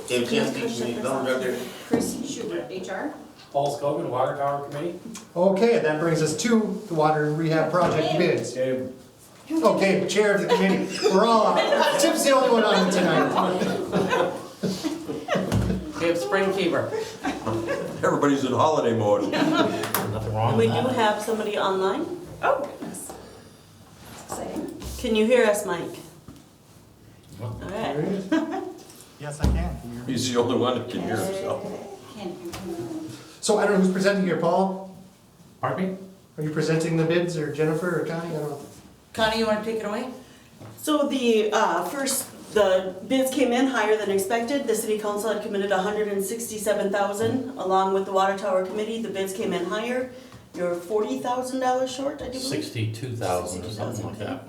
Dave Chansky, Community Development Director. Chris Schubert, HR. Paul Scogan, Water Tower Committee. Okay, that brings us to the water rehab project bids. Gabe. Okay, chair of the committee, we're all out. Chip's the only one on tonight. Gabe Springkeeper. Everybody's in holiday mode. Nothing wrong And with we do that. have somebody online. Oh, goodness. That's exciting. Can you hear us, Mike? All There right. he is. Yes, I can. Can you hear me? He's the only one that can hear himself. So I don't know who's presenting here, Paul? Pardon me? Are you presenting the bids, or Jennifer, or Connie? I don't know. Connie, you want to take it away? So the bids came in higher than expected. The city council had committed $167,000 along with the water tower committee. The bids came in higher. You're $40,000 short, I do believe. 62,000 or something like that.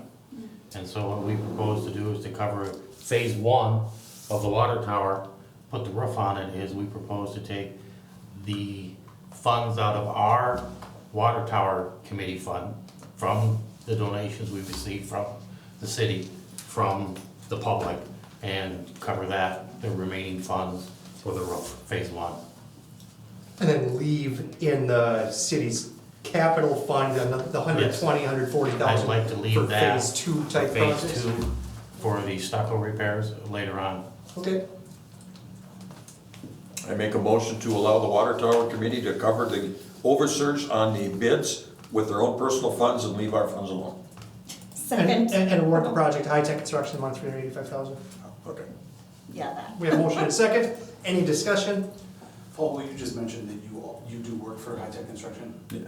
And so what we propose to do is to cover phase one of the water tower, put the roof on it, is we propose to take the funds out of our water tower committee fund from the donations we received from the city, from the public, and cover that, the remaining funds for the roof, phase one. And then leave in the city's capital fund, the 120, 140,000. I'd like to leave for that phase two type Phase projects. two for the stucco repairs later on. Okay, I make a motion to allow the water tower committee to cover the oversurge on the bids with their own personal funds and leave our funds alone. Second. and award the project high-tech construction amount $385,000. Okay. Yeah, that. We have a motion and a second. Any discussion? Paul, will you just mention that you do work for high-tech construction? Yeah.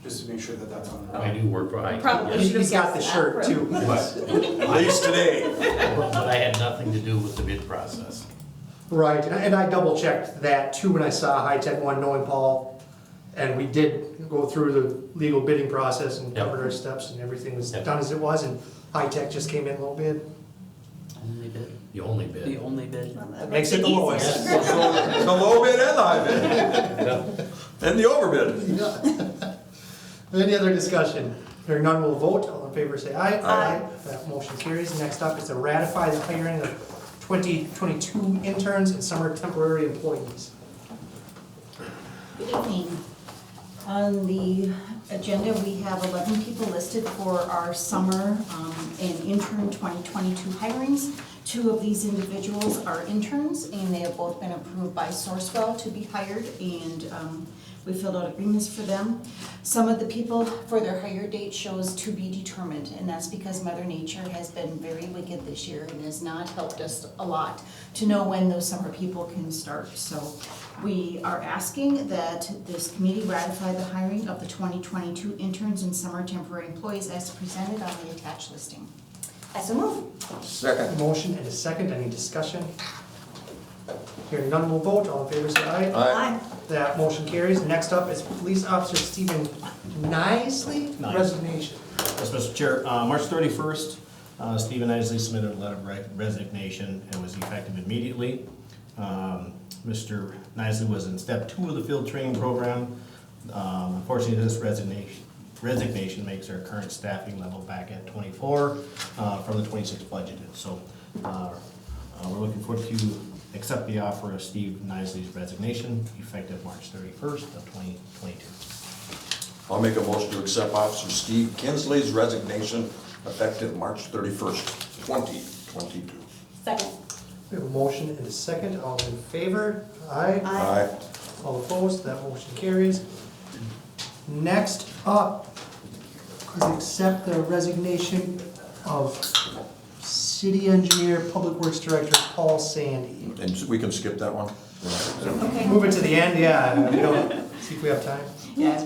Just to make sure that that's on. I do work for IT. Probably. yes, He's got the shirt too. At least today. but I had nothing to do with the bid process. Right, and I double checked that too when I saw high-tech one, knowing Paul. And we did go through the legal bidding process and Yep. covered our steps, and everything was Yep. done as it was, and high-tech just came in a little bit. Only bid? The only The bid. only bid. That makes it the lowest. The low bid and the high bid, Yeah. and the overbid. Any other discussion? Hearing none, we'll vote. All in favor, say aye. Aye. That motion carries. Next up is to ratify the hiring of 2022 interns and summer temporary employees. Good evening. On the agenda, we have 11 people listed for our summer and intern 2022 hirings. 2 of these individuals are interns, and they have both been approved by Sourcewell to be hired, and we filled out agreements for them. Some of the people for their hire date shows to be determined, and that's because Mother Nature has been very wicked this year and has not helped us a lot to know when those summer people can start. So we are asking that this committee ratify the hiring of the 2022 interns and summer temporary employees as presented on the attached listing. I so move. A Second. motion and a second. Any discussion? Hearing none, we'll vote. All in favor, say aye. Aye. That motion carries. Next up is Police Officer Stephen Nisley, Nice. resignation. Yes, Mr. Chair, March 31st, Stephen Isley submitted a letter of resignation and was effective immediately. Mr. Nisley was in step 2 of the field training program. Unfortunately, this resignation makes our current staffing level back at 24 from the 26 budgeted. So we're looking forward to accept the offer of Steve Nisley's resignation effective March 31st of 2022. I'll make a motion to accept Officer Steve Kinsley's resignation effective March 31st, 2022. Second. We have a motion and a second. All in favor? Aye. Aye. All opposed? That motion carries. Next up is accept the resignation of City Engineer, Public Works Director Paul Sandy. And we can skip that one? Okay. Move it to the end, yeah. We don't, see if we have time. Yeah,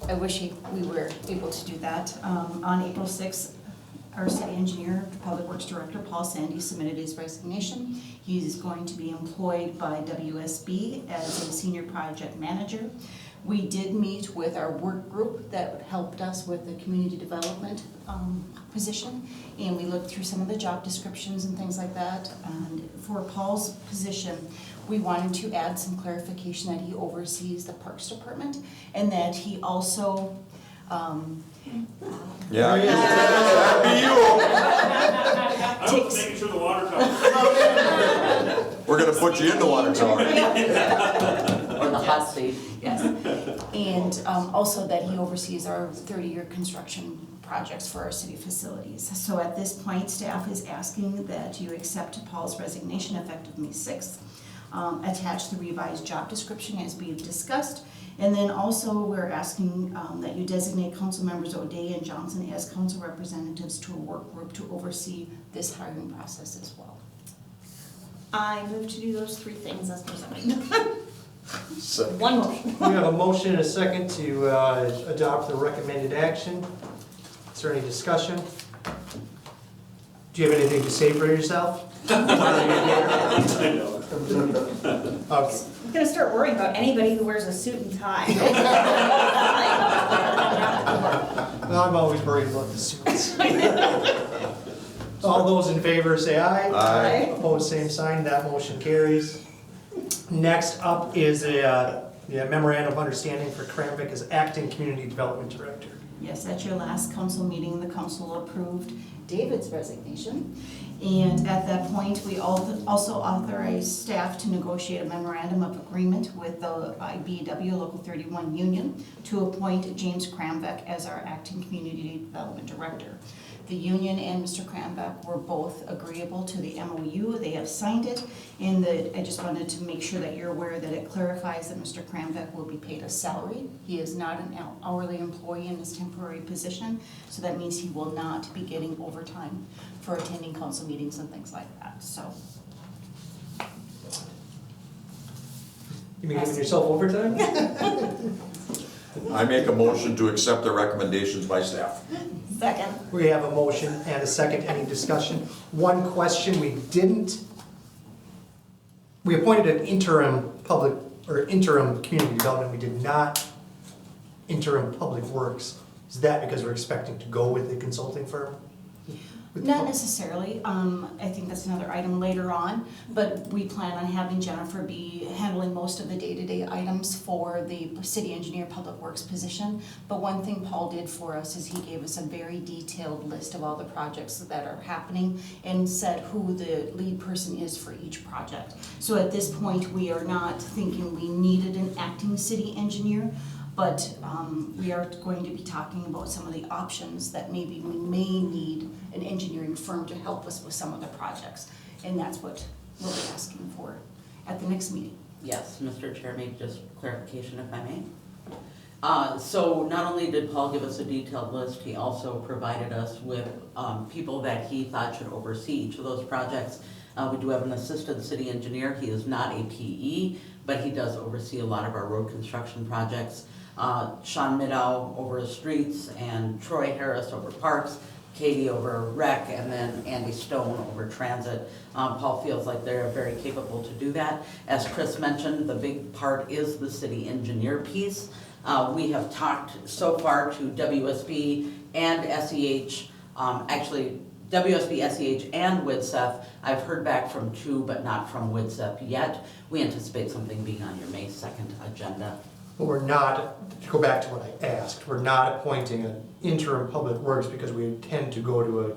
I wish we were able to do that. On April 6th, our city engineer, Public Works Director, Paul Sandy, submitted his resignation. He's going to be employed by WSB as a senior project manager. We did meet with our work group that helped us with the community development position, and we looked through some of the job descriptions and things like that. And for Paul's position, we wanted to add some clarification that he oversees the Parks Department and that he also Yeah. That'd be you. I was making sure the water tower. We're gonna put you in the water tower. Or the hot seat. Yes. And also that he oversees our 30-year construction projects for our city facilities. So at this point, staff is asking that you accept Paul's resignation effective May 6th. Attach the revised job description as we've discussed. And then also we're asking that you designate council members O'Day and Johnson as council representatives to a work group to oversee this hiring process as well. I move to do those three things as presented. So, One motion. We have a motion and a second to adopt the recommended action. Is there any discussion? Do you have anything to say for yourself? Okay. I'm gonna start worrying about anybody who wears a suit and tie. Well, I'm always worried about the suits. All those in favor say aye. Aye. Opposed, same sign. That motion carries. Next up is a memorandum of understanding for Kramvik as acting community development director. Yes, at your last council meeting, the council approved David's resignation. And at that point, we also authorized staff to negotiate a memorandum of agreement with the IBEW Local 31 Union to appoint James Kramvik as our acting community development director. The union and Mr. Kramvik were both agreeable to the MOU. They have signed it, and I just wanted to make sure that you're aware that it clarifies that Mr. Kramvik will be paid a salary. He is not an hourly employee in his temporary position, so that means he will not be getting overtime for attending council meetings and things like that, so. You mean giving yourself overtime? I make a motion to accept the recommendations by staff. Second. We have a motion and a second. Any discussion? One question we appointed an interim community development. We did not interim public works. Is that because we're expecting to go with the consulting firm? Not necessarily. I think that's another item later on, but we plan on having Jennifer be handling most of the day-to-day items for the city engineer public works position. But one thing Paul did for us is he gave us a very detailed list of all the projects that are happening and said who the lead person is for each project. So at this point, we are not thinking we needed an acting city engineer, but we are going to be talking about some of the options that maybe we may need an engineering firm to help us with some of the projects. And that's what we'll be asking for at the next meeting. Yes, Mr. Chair, maybe just clarification if I may. So not only did Paul give us a detailed list, he also provided us with people that he thought should oversee each of those projects. We do have an assistant city engineer. He is not a PE, but he does oversee a lot of our road construction projects. Sean Middow over streets, and Troy Harris over parks, Katie over rec, and then Andy Stone over transit. Paul feels like they're very capable to do that. As Chris mentioned, the big part is the city engineer piece. We have talked so far to WSB and SEH, actually WSB, SEH, and WIDSEF. I've heard back from two, but not from WIDSEF yet. We anticipate something being on your May 2nd agenda. But we're not, to go back to what I asked, we're not appointing an interim public works because we intend to go to a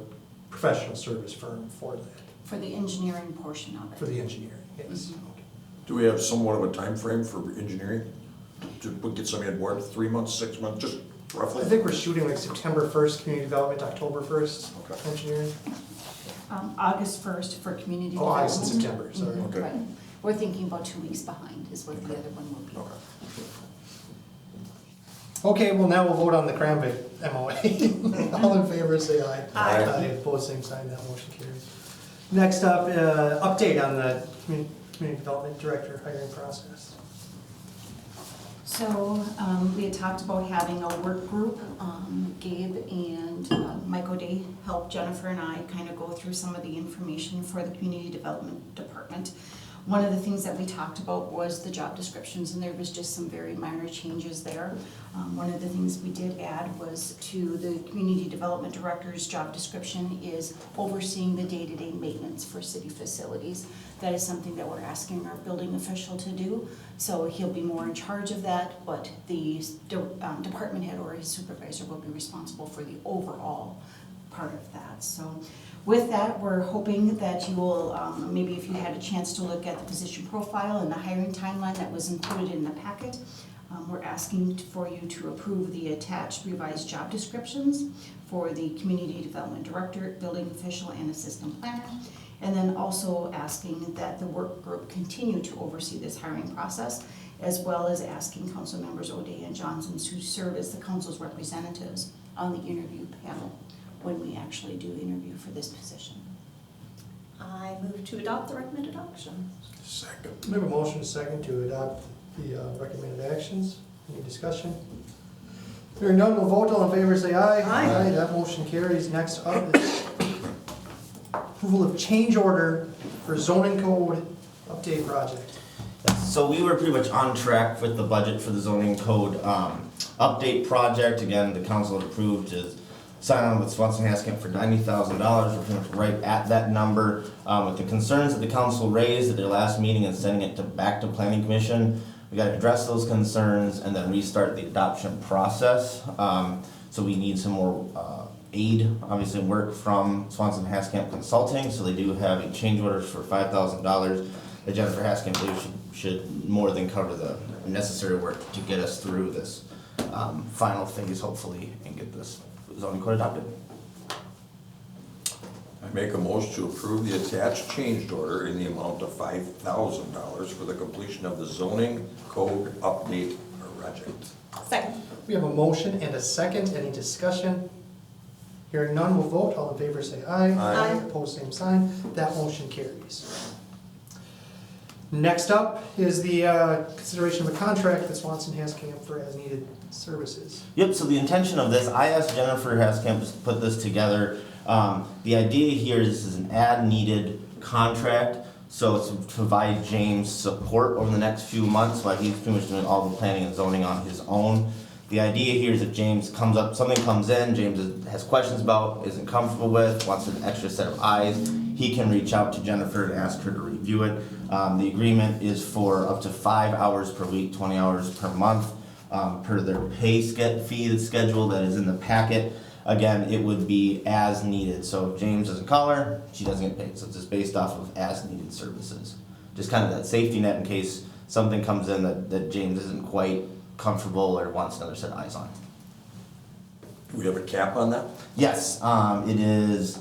professional service firm for that, For the engineering portion of it. for the engineering, yes. Do we have somewhat of a time frame for engineering? To get somebody on board, 3 months, 6 months, just roughly? I think we're shooting like September 1st, community development, October 1st, Okay. engineering. August 1st for community Oh, development. August and September, sorry. Mhm, Okay. right. We're thinking about 2 weeks behind is what the other one will be. Okay. Okay, well now we'll vote on the Kramvik MOA. All in favor, say aye. Aye. Opposed, same sign, that motion carries. Next up, update on the community development director hiring process. So, we had talked about having a work group. Gabe and Mike O'Day helped Jennifer and I kind of go through some of the information for the community development department. One of the things that we talked about was the job descriptions, and there was just some very minor changes there. One of the things we did add was to the community development director's job description is overseeing the day-to-day maintenance for city facilities. That is something that we're asking our building official to do. So he'll be more in charge of that, but the department head or his supervisor will be responsible for the overall part of that. So With that, we're hoping that you will, maybe if you had a chance to look at the position profile and the hiring timeline that was included in the packet, we're asking for you to approve the attached revised job descriptions for the Community Development Director, Building Official, and Assistant Planner. And then also asking that the work group continue to oversee this hiring process, as well as asking council members O'Day and Johnson to serve as the council's representatives on the interview panel when we actually do interview for this position. I move to adopt the recommended action. Second. We have a motion second to adopt the recommended actions. Any discussion? Hearing none, we'll vote. All in favor, say aye. Aye. That motion carries. Next up is approval of change order for zoning code update project. So we were pretty much on track with the budget for the zoning code update project. Again, the council had approved to sign on with Swanson Haskamp for $90,000. We're pretty much right at that number. With the concerns that the council raised at their last meeting and sending it back to planning commission, we got to address those concerns and then restart the adoption process. So we need some more aid, obviously work from Swanson Haskamp Consulting. So they do have a change order for $5,000 that Jennifer Haskamp believes should more than cover the necessary work to get us through this final phase, hopefully, and get this zoning code adopted. I make a motion to approve the attached change order in the amount of $5,000 for the completion of the zoning code update project. Second. We have a motion and a second. Any discussion? Hearing none, we'll vote. All in favor, say aye. Aye. Opposed, same sign. That motion carries. Next up is the consideration of a contract that Swanson Haskamp for as-needed services. Yep, so the intention of this, I asked Jennifer Haskamp to put this together. The idea here is this is an ad-needed contract, so it's to provide James support over the next few months while he's pretty much doing all the planning and zoning on his own. The idea here is if James comes up, something comes in, James has questions about, isn't comfortable with, wants an extra set of eyes, he can reach out to Jennifer and ask her to review it. The agreement is for up to 5 hours per week, 20 hours per month, per their pay fee schedule that is in the packet. Again, it would be as needed, so if James doesn't call her, she doesn't get paid, so it's just based off of as needed services. Just kind of that safety net in case something comes in that James isn't quite comfortable or wants another set of eyes on. Do we have a cap on that? Yes, it is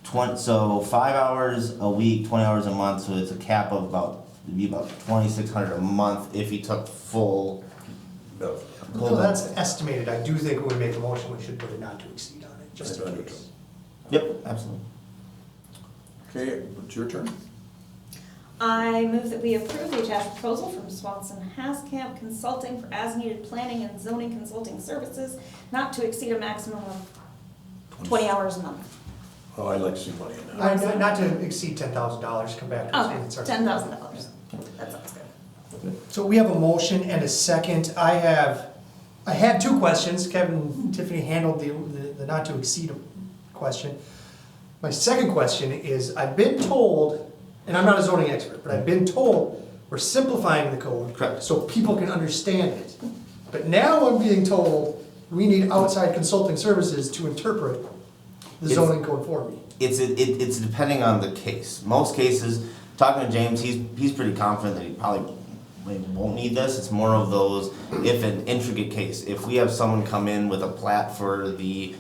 5 hours a week, 20 hours a month, so it's a cap of it'd be about $2,600 a month if he took full. So that's estimated. I do think when we make a motion, we should put a not to exceed on it, just in case. Yep, absolutely. Okay, it's your turn. I move that we approve the attached proposal from Swanson Haskamp Consulting for as-needed planning and zoning consulting services, not to exceed a maximum of 20 hours a month. Oh, I'd like to see money in that. Not to exceed $10,000, come back to us when Okay, it starts. $10,000. That sounds good. So we have a motion and a second. I had two questions. Kevin and Tiffany handled the not to exceed question. My second question is, I've been told, and I'm not a zoning expert, but I've been told we're simplifying the code. Correct. So people can understand it. But now I'm being told we need outside consulting services to interpret the zoning code for me. It's depending on the case. Most cases, talking to James, he's pretty confident that he probably won't need this. It's more of those, if an intricate case, if we have someone come in with a plat for the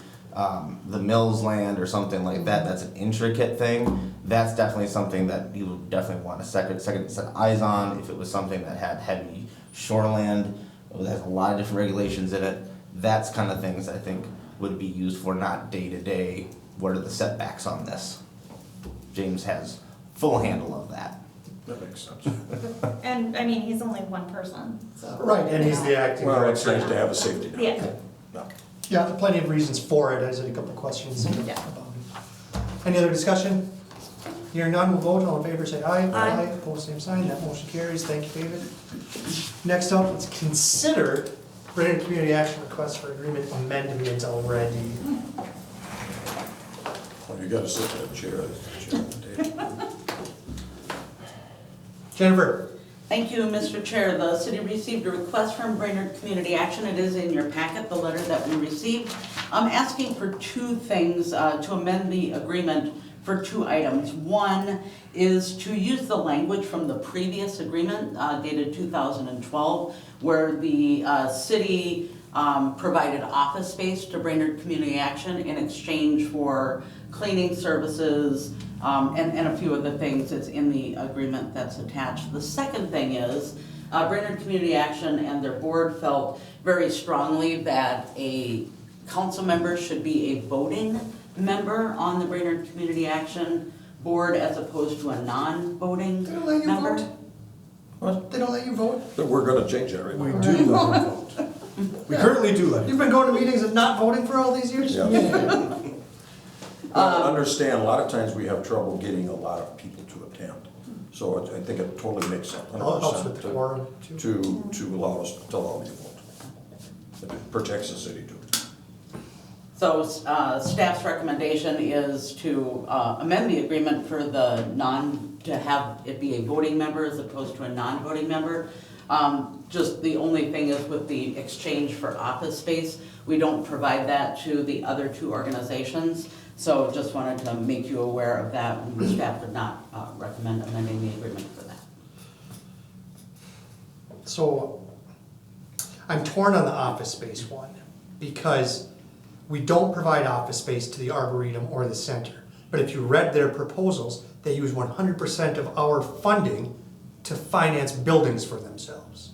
Mills land or something like that, that's an intricate thing, that's definitely something that he would definitely want a second set of eyes on. If it was something that had heavy shoreland, that has a lot of different regulations in it, that's kind of things I think would be used for, not day-to-day, what are the setbacks on this? James has full handle of that. That makes sense. And, I mean, he's only one person, so. Right, and he's the acting Well, it's director. nice to have a safety net. Yeah. Yeah. Yeah, plenty of reasons for it. I just had a couple of questions about Yeah. it. Any other discussion? Hearing none, we'll vote. All in favor, say aye. Aye. Opposed, same sign. That motion carries. Thank you, David. Next up, let's consider Brainerd Community Action Request for Agreement amendment already. Well, you gotta sit in that chair, that's the chair, Dave. Jennifer? Thank you, Mr. Chair. The city received a request from Brainerd Community Action. It is in your packet, the letter that we received. I'm asking for two things to amend the agreement for 2 items. One is to use the language from the previous agreement dated 2012, where the city provided office space to Brainerd Community Action in exchange for cleaning services and a few other things that's in the agreement that's attached. The second thing is Brainerd Community Action and their board felt very strongly that a council member should be a voting member on the Brainerd Community Action board as opposed to a non-voting They don't let you member. vote? What? They don't let you vote? But we're gonna change that right We now. do let him vote. We currently do let him. You've been going to meetings and not voting for all these years? Yeah. Well, understand, a lot of times we have trouble getting a lot of people to attend. So I think it totally makes sense, Helps with 100%, the quorum too. to allow us, to allow you to vote. It protects the city too. So staff's recommendation is to amend the agreement for the to have it be a voting member as opposed to a non-voting member. Just the only thing is with the exchange for office space, we don't provide that to the other 2 organizations. So just wanted to make you aware of that, and the staff would not recommend amending the agreement for that. So I'm torn on the office space one, because we don't provide office space to the Arboretum or the center. But if you read their proposals, they use 100% of our funding to finance buildings for themselves.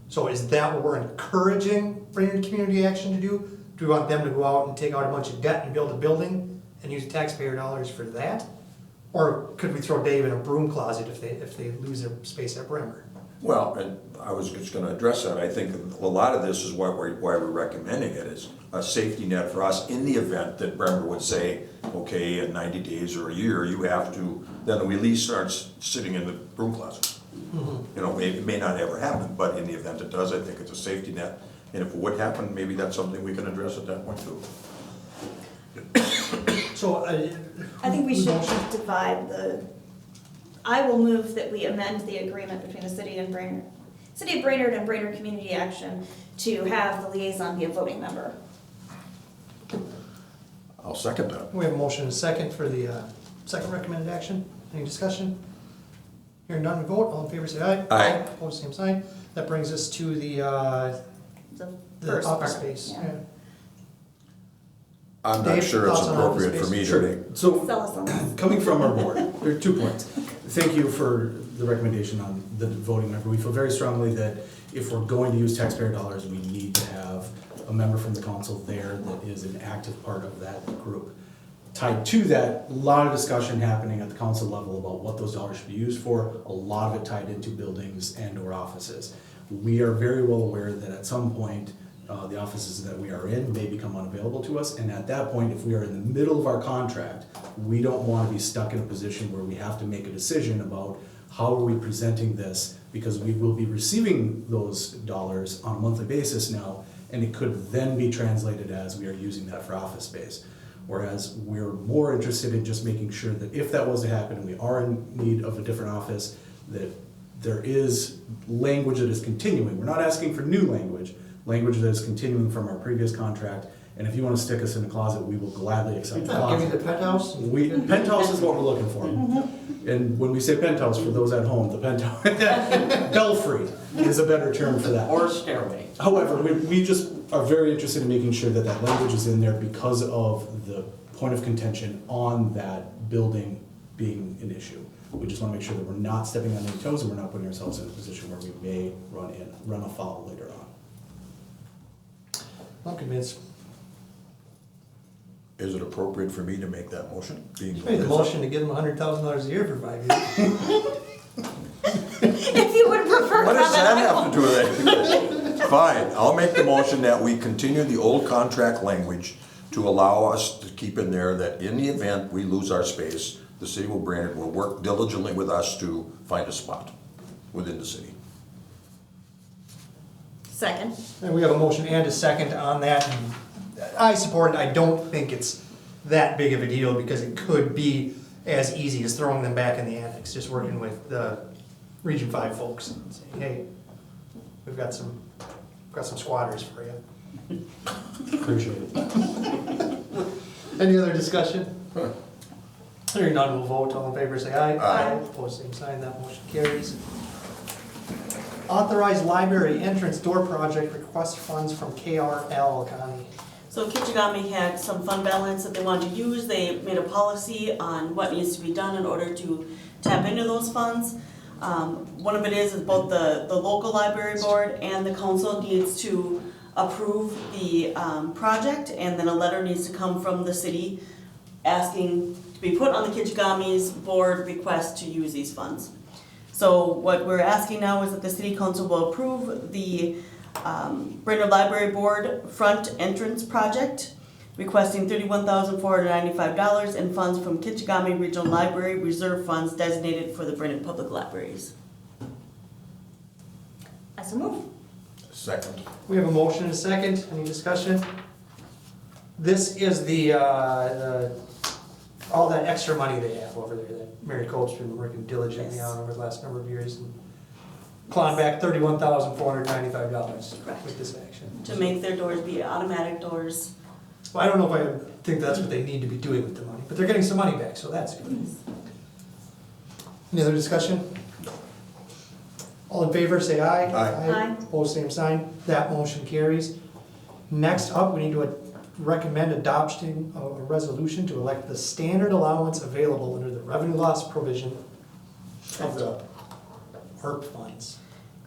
So is that what we're encouraging Brainerd Community Action to do? Do we want them to go out and take out a bunch of debt and build a building and use taxpayer dollars for that? Or could we throw Dave in a broom closet if they lose their space at Bremer? Well, and I was just gonna address that. I think a lot of this is why we're recommending it, is a safety net for us in the event that Bremer would say, okay, in 90 days or a year, you have to, then we at least start sitting in the broom closet. You know, it may not ever happen, but in the event it does, I think it's a safety net. And if it would happen, maybe that's something we can address at that point too. So, I think we should motion? divide I will move that we amend the agreement between the City of Brainerd and Brainerd Community Action to have the liaison be a voting member. I'll second that. We have a motion and a second for the second recommended action. Any discussion? Hearing none, we vote. All in favor, say aye. Aye. Opposed, same sign. That brings us to the First office part, space. yeah. Yeah. I'm not Dave, sure it's thoughts on office appropriate for space? me to Sure. make. So, Sell us on this. coming from our board, there are 2 points. Thank you for the recommendation on the voting member. We feel very strongly that if we're going to use taxpayer dollars, we need to have a member from the council there that is an active part of that group. Tied to that, a lot of discussion happening at the council level about what those dollars should be used for, a lot of it tied into buildings and or offices. We are very well aware that at some point, the offices that we are in may become unavailable to us, and at that point, if we are in the middle of our contract, we don't want to be stuck in a position where we have to make a decision about how are we presenting this, because we will be receiving those dollars on a monthly basis now, and it could then be translated as we are using that for office space. Whereas we're more interested in just making sure that if that was to happen and we are in need of a different office, that there is language that is continuing. We're not asking for new language that is continuing from our previous contract. And if you want to stick us in a closet, we will gladly accept the Give me closet. the penthouse. Penthouse is what we're looking for. And when we say penthouse, for those at home, the penthouse, belfry is a better term for that. Or stairway. However, we just are very interested in making sure that that language is in there because of the point of contention on that building being an issue. We just want to make sure that we're not stepping on any toes and we're not putting ourselves in a position where we may run afoul later on. I'm convinced. Is it appropriate for me to make that motion? Made the motion to give them $100,000 a year for 5 years. If you would prefer. What does have that it, I have to do with it? Fine, I'll make the motion that we continue the old contract language to allow us to keep in there that in the event we lose our space, the city of Brainerd will work diligently with us to find a spot within the city. Second. And we have a motion and a second on that. And I support it. I don't think it's that big of a deal because it could be as easy as throwing them back in the annex, just working with the Region 5 folks and saying, hey, we've got some squatters for you. Appreciate it. Any other discussion? Hearing none, we'll vote. All in favor, say aye. Aye. Opposed, same sign. That motion carries. Authorized library entrance door project request funds from KRL, Connie. So Kichigami had some fund balance that they wanted to use. They made a policy on what needs to be done in order to tap into those funds. One of it is both the local library board and the council needs to approve the project, and then a letter needs to come from the city asking to be put on the Kichigami's board request to use these funds. So what we're asking now is that the city council will approve the Brainerd Library Board front entrance project, requesting $31,495 in funds from Kichigami Regional Library Reserve Funds designated for the Brainerd Public Libraries. I so move. Second. We have a motion and a second. Any discussion? This is the all that extra money they have over there that Mary Cope's been working diligently Yes. on over the last number of years and clawing back $31,495 Correct. with this action. To make their doors be automatic doors. Well, I don't know if I think that's what they need to be doing with the money, but they're getting some money back, so that's good. Any other discussion? All in favor, say aye. Aye. Opposed, same sign. That motion carries. Next up, we need to recommend adopting a resolution to elect the standard allowance available under the revenue loss provision of the HERP funds.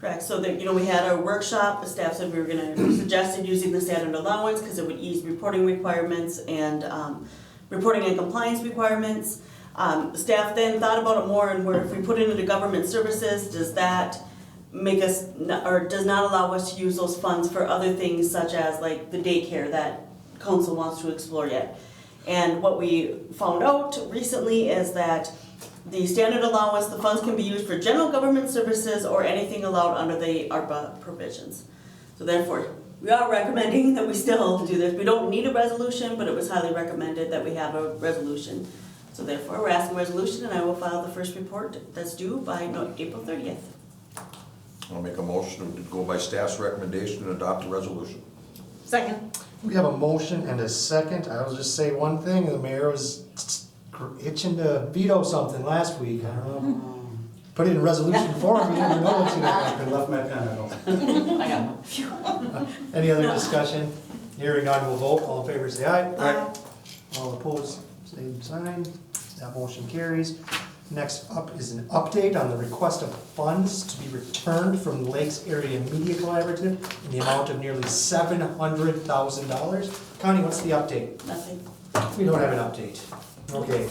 Correct, so that, we had our workshop, the staff said we were suggested using the standard allowance because it would ease reporting requirements and reporting and compliance requirements. Staff then thought about it more and where if we put it into government services, does that make us, or does not allow us to use those funds for other things such as like the daycare that council wants to explore yet. And what we found out recently is that the standard allowance, the funds can be used for general government services or anything allowed under the ARPA provisions. So therefore, we are recommending that we still do this. We don't need a resolution, but it was highly recommended that we have a resolution. So therefore, we're asking a resolution and I will file the first report that's due by April 30th. I'll make a motion to go by staff's recommendation and adopt a resolution. Second. We have a motion and a second. I will just say one thing, the mayor was itching to veto something last week. I don't know. Put it in resolution form, you never know what's gonna happen. Left my pen at home. I got one. Any other discussion? Hearing none, we'll vote. All in favor, say aye. Aye. All opposed, same sign. That motion carries. Next up is an update on the request of funds to be returned from the Lakes Area Media Collaborative in the amount of nearly $700,000. Connie, what's the update? Nothing. We don't have an update. Okay,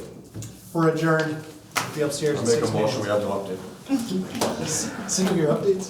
we're adjourned. We'll be upstairs I'll in make a 6 motion, we minutes. have no update. Sick of your updates?